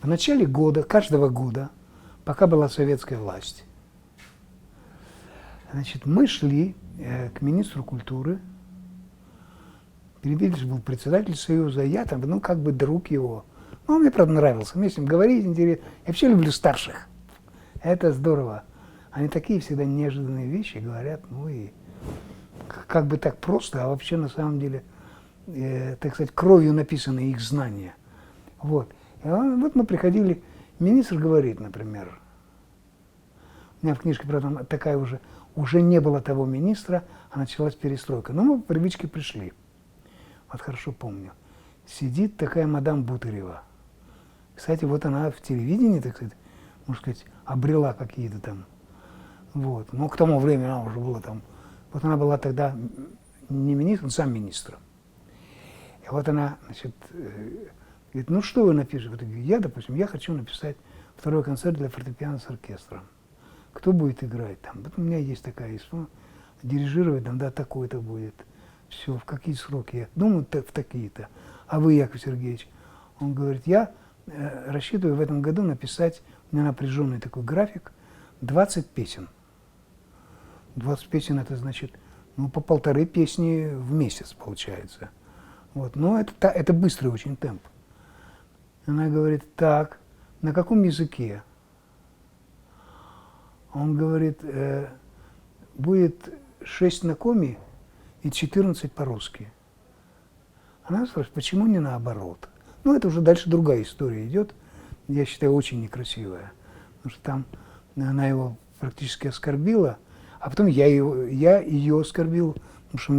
В начале года, каждого года, пока была советская власть, значит, мы шли к министру культуры. Перепелич был председатель Союза, я там, ну, как бы друг его. Ну, он мне, правда, нравился. Мне с ним говорить интересно. Я вообще люблю старших. Это здорово. Они такие всегда неожиданные вещи говорят, ну, и как бы так просто, а вообще, на самом деле, так сказать, кровью написаны их знания. Вот. И вот мы приходили, министр говорит, например, у меня в книжке, правда, такая уже не было того министра, а началась перестройка. Но мы по привычке пришли. Вот хорошо помню. Сидит такая мадам Бутырева. Кстати, вот она в телевидении, так сказать, можно сказать, обрела какие-то там. Вот. Но к тому времени она уже была там. Вот она была тогда не министром, сам министром. И вот она, значит, говорит, ну что вы напишете? Вот, я, допустим, я хочу написать второй концерт для фортепиано с оркестром. Кто будет играть там? Вот у меня есть такая история. Дирижировать там, да, такой-то будет. Все, в какие сроки? Я думаю, в такие-то. А вы, Яков Сергеевич? Он говорит, я рассчитываю в этом году написать, у меня напряженный такой график, 20 песен. 20 песен, это значит, ну, по 1,5 песни в месяц получается. Вот. Но это быстрый очень темп. Она говорит, так, на каком языке? Он говорит, будет 6 на коми и 14 по-русски. Она спрашивает, почему не наоборот? Ну, это уже дальше другая история идет, я считаю, очень некрасивая. Потому что там она его практически оскорбила, а потом я ее оскорбил, потому что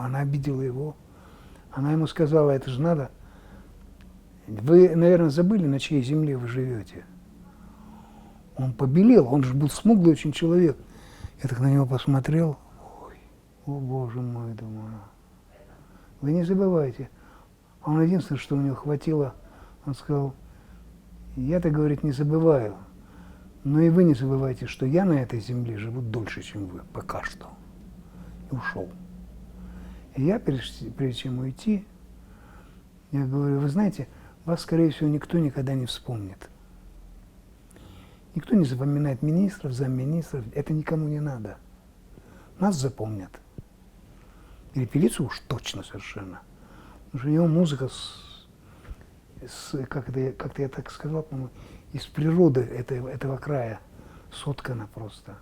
она обидела его. Она ему сказала, это же надо. Вы, наверное, забыли, на чьей земле вы живете. Он побелел, он же был смуглый очень человек. Я так на него посмотрел. Ой, о боже мой, думаю. Вы не забывайте. А он единственное, что у него хватило, он сказал, я-то, говорит, не забываю. Но и вы не забывайте, что я на этой земле живу дольше, чем вы, пока что. И ушел. И я, прежде чем уйти, я говорю, вы знаете, вас, скорее всего, никто никогда не вспомнит. Никто не запоминает министров, замминистров, это никому не надо. Нас запомнят. Перепелицу уж точно совершенно. Потому что у него музыка как-то я так сказал, по-моему, из природы этого края соткана просто.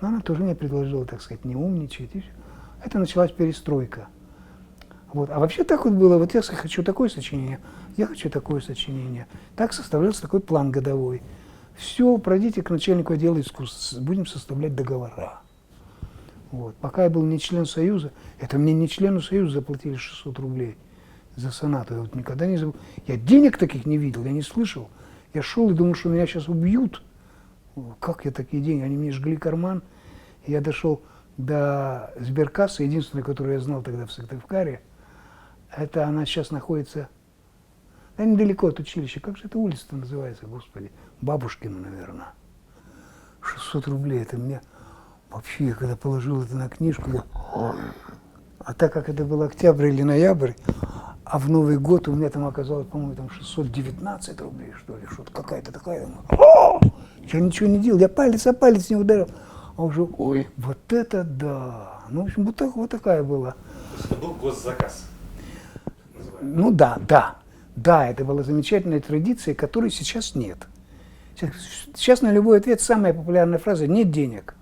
Но она тоже мне предложила, так сказать, не умничать. Это началась перестройка. Вот. А вообще так вот было, вот я хочу такое сочинение, я хочу такое сочинение. Так составлялся такой план годовой. Все, пройдите к начальнику отдела искусств, будем составлять договора. Вот. Пока я был не член Союза, это мне не члену Союза заплатили 600 рублей за сонату. Я вот никогда не забыл. Я денег таких не видел, я не слышал. Я шел и думал, что меня сейчас убьют. Как я такие деньги? Они мне жгли карман. И я дошел до сберкассы, единственной, которую я знал тогда в Сыктывкаре. Это она сейчас находится, да, недалеко от училища. Как же эта улица-то называется, господи? Бабушкина, наверное. 600 рублей, это мне... Вообще, я когда положил это на книжку, я... А так как это был октябрь или ноябрь, а в Новый год у меня там оказалось, по-моему, там 619 рублей, что ли, что-то какая-то такая. Я ничего не делал, я палец о палец не ударил. А уже, ой, вот это да. Ну, в общем, вот такая была. То есть это был госзаказ? Ну да. Да, это была замечательная традиция, которой сейчас нет. Сейчас на любой ответ самая популярная фраза «нет денег».